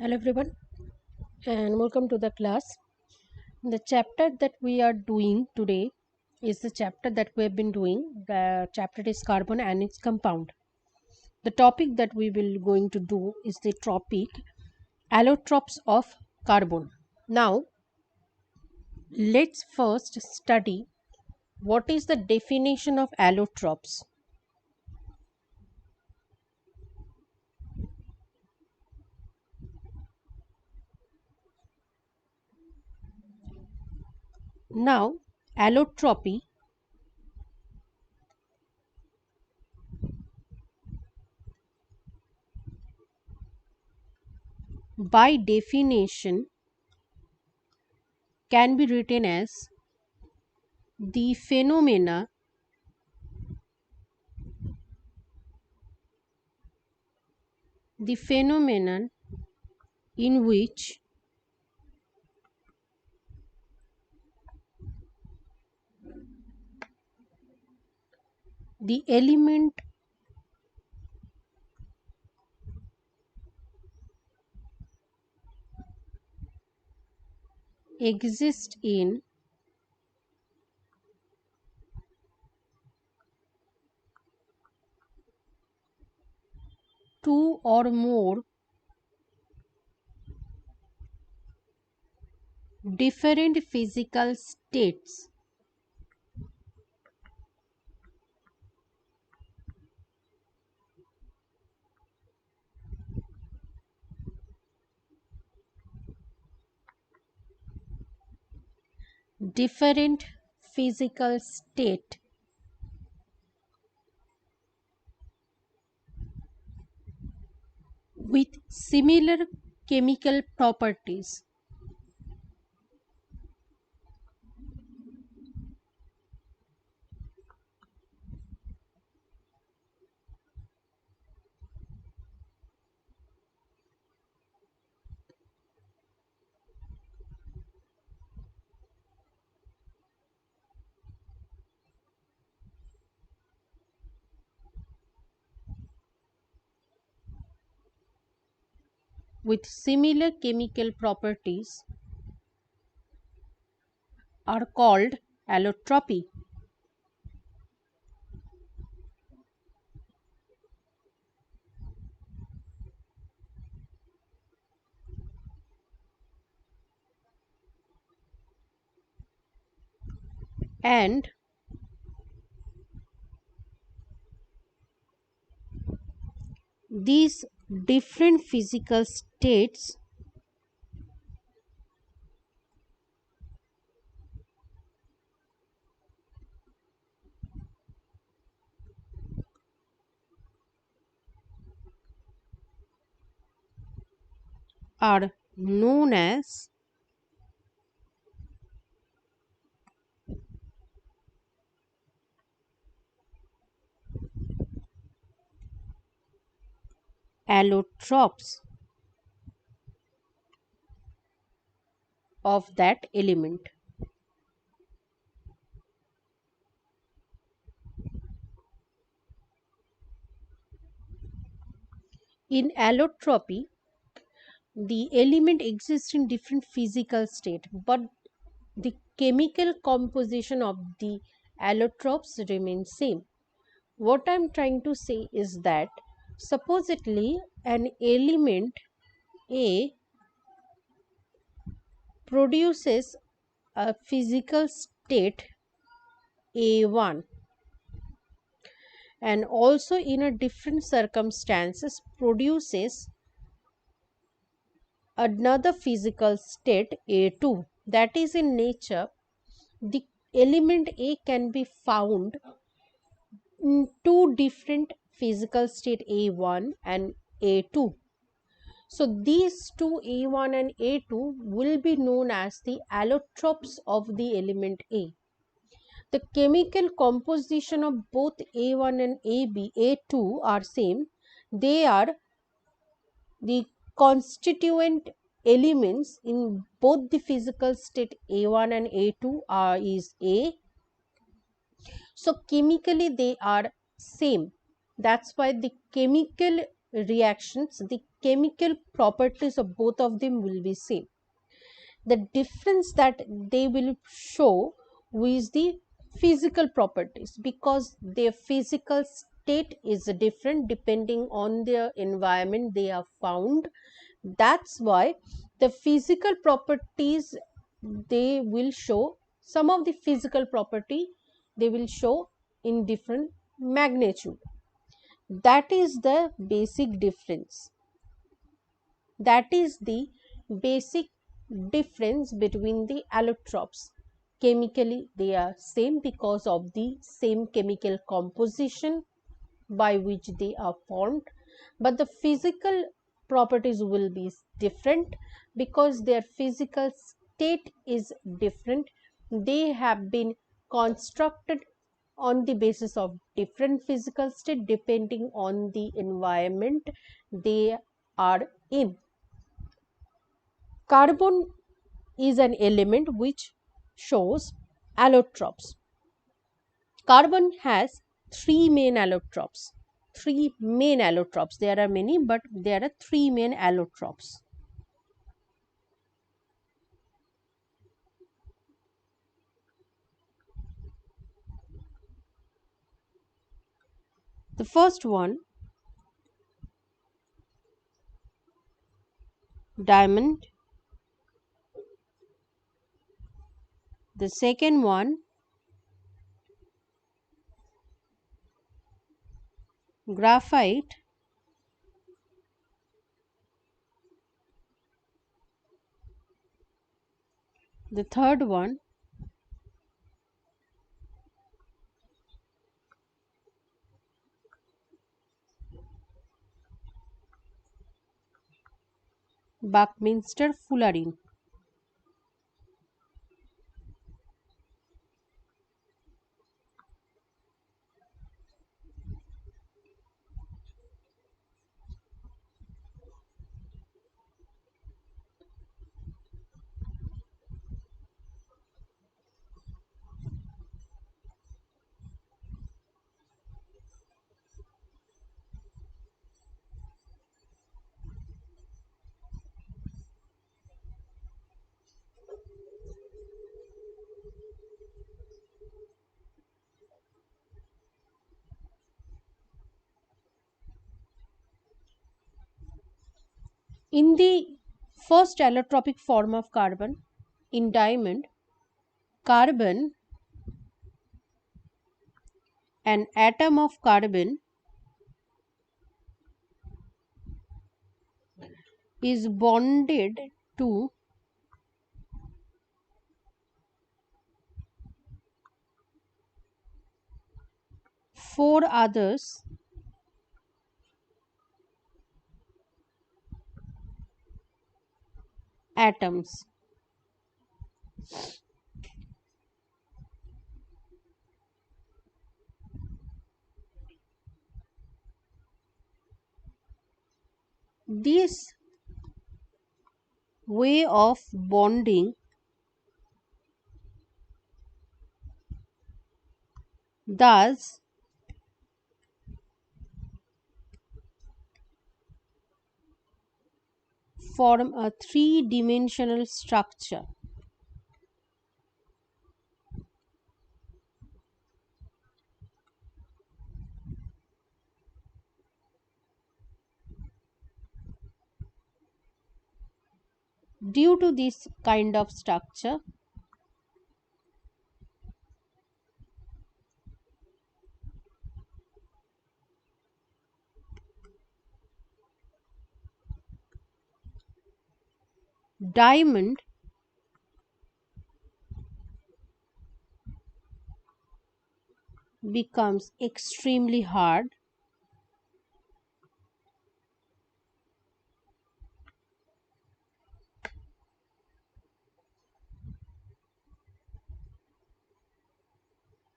Hello everyone and welcome to the class. The chapter that we are doing today is the chapter that we have been doing. The chapter is carbon and its compound. The topic that we will going to do is the topic allotropes of carbon. Now let's first study what is the definition of allotropes. Now allotropy by definition can be written as the phenomenon in which the element exists in two or more different physical states. Different physical state with similar chemical properties with similar chemical properties are called allotropy. And these different physical states are known as allotropes of that element. In allotropy, the element exists in different physical state, but the chemical composition of the allotropes remains same. What I'm trying to say is that supposedly an element A produces a physical state A1 and also in a different circumstances produces another physical state A2. That is, in nature the element A can be found in two different physical state A1 and A2. So these two A1 and A2 will be known as the allotropes of the element A. The chemical composition of both A1 and A2 are same. They are the constituent elements in both the physical state A1 and A2 is A. So chemically they are same. That's why the chemical reactions, the chemical properties of both of them will be same. The difference that they will show is the physical properties, because their physical state is different depending on their environment they are found. That's why the physical properties, they will show some of the physical property, they will show in different magnitude. That is the basic difference. That is the basic difference between the allotropes. Chemically, they are same because of the same chemical composition by which they are formed, but the physical properties will be different because their physical state is different. They have been constructed on the basis of different physical state depending on the environment they are in. Carbon is an element which shows allotropes. Carbon has three main allotropes. Three main allotropes. There are many, but there are three main allotropes. The first one, diamond. The second one, graphite. The third one, Buckminster fullerene. In the first allotropic form of carbon, in diamond, carbon, an atom of carbon is bonded to four others atoms. This way of bonding does form a three-dimensional structure. Due to this kind of structure, diamond becomes extremely hard.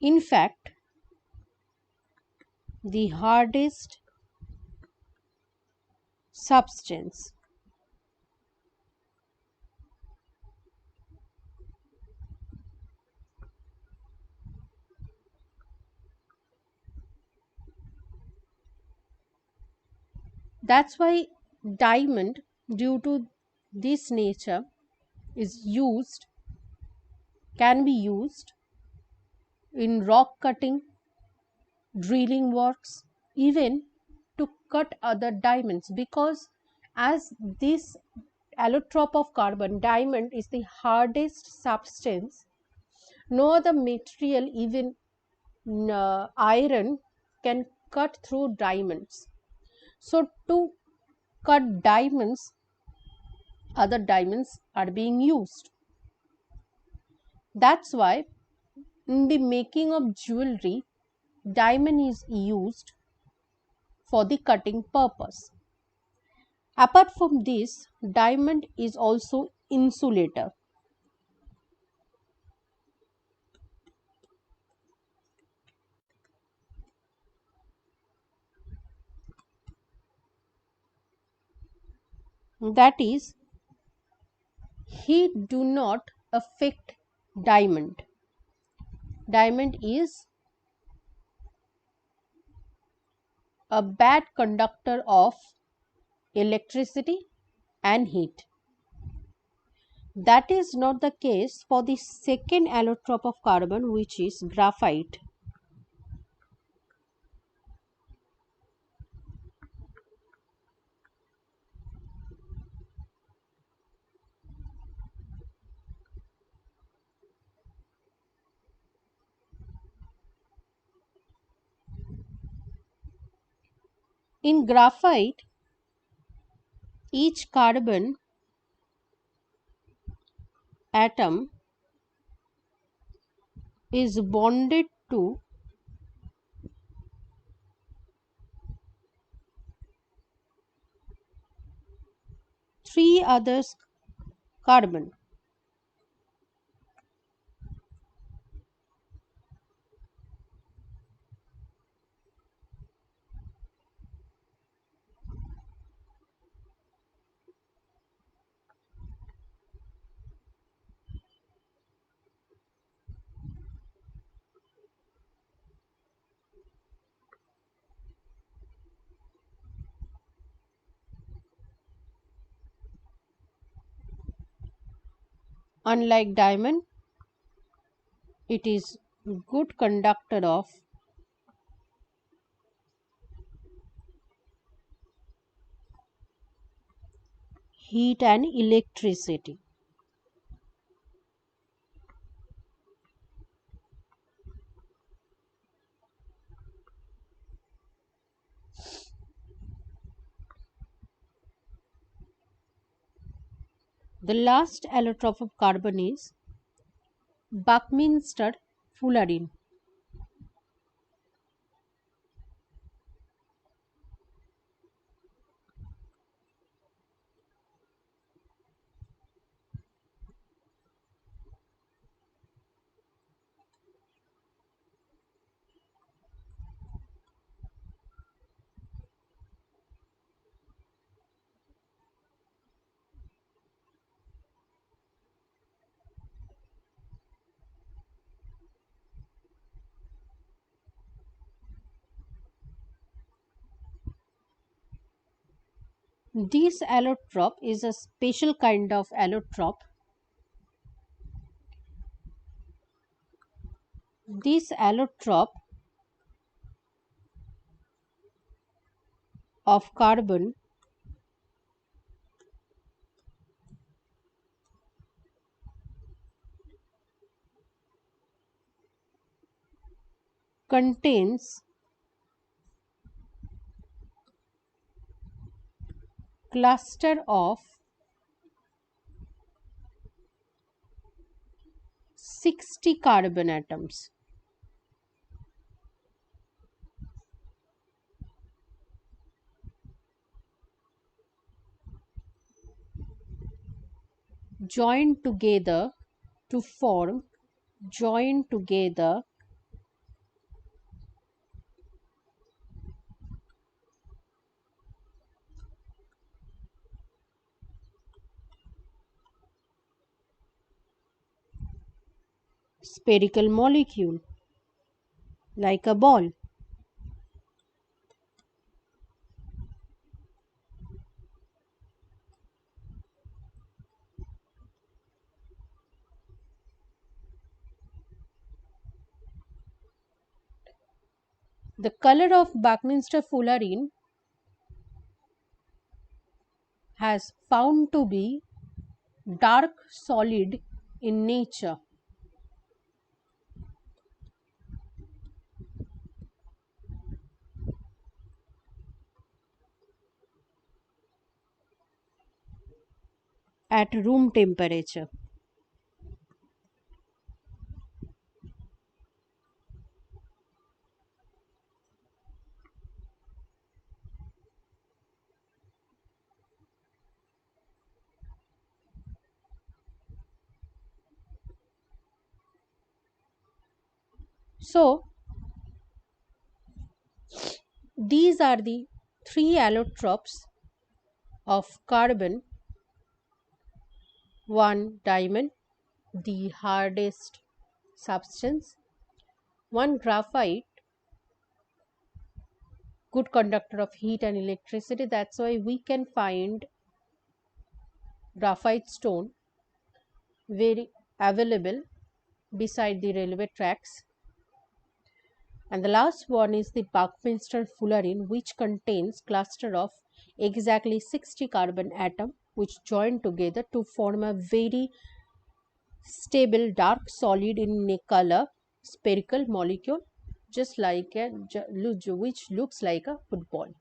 In fact, the hardest substance. That's why Diamond, due to this nature, is used can be used in rock cutting, drilling works, even to cut other diamonds, because as this allotrope of carbon, diamond is the hardest substance. No other material, even iron, can cut through diamonds. So to cut diamonds, other diamonds are being used. That's why in the making of jewelry, diamond is used for the cutting purpose. Apart from this, diamond is also insulator. That is, heat do not affect diamond. Diamond is a bad conductor of electricity and heat. That is not the case for the second allotrope of carbon, which is graphite. In graphite, each carbon atom is bonded to three others carbon. Unlike diamond, it is good conductor of heat and electricity. The last allotrope of carbon is Buckminster fullerene. This allotrope is a special kind of allotrope. This allotrope of carbon contains cluster of 60 carbon atoms. Joined together to form joined together spherical molecule like a ball. The color of Buckminster fullerene has found to be dark solid in nature. At room temperature. So, these are the three allotropes of carbon. One, diamond, the hardest substance. One, graphite, good conductor of heat and electricity. That's why we can find graphite stone very available beside the railway tracks. And the last one is the Buckminster fullerene, which contains cluster of exactly 60 carbon atom which join together to form a very stable dark solid in a color spherical molecule, just like which looks like a football.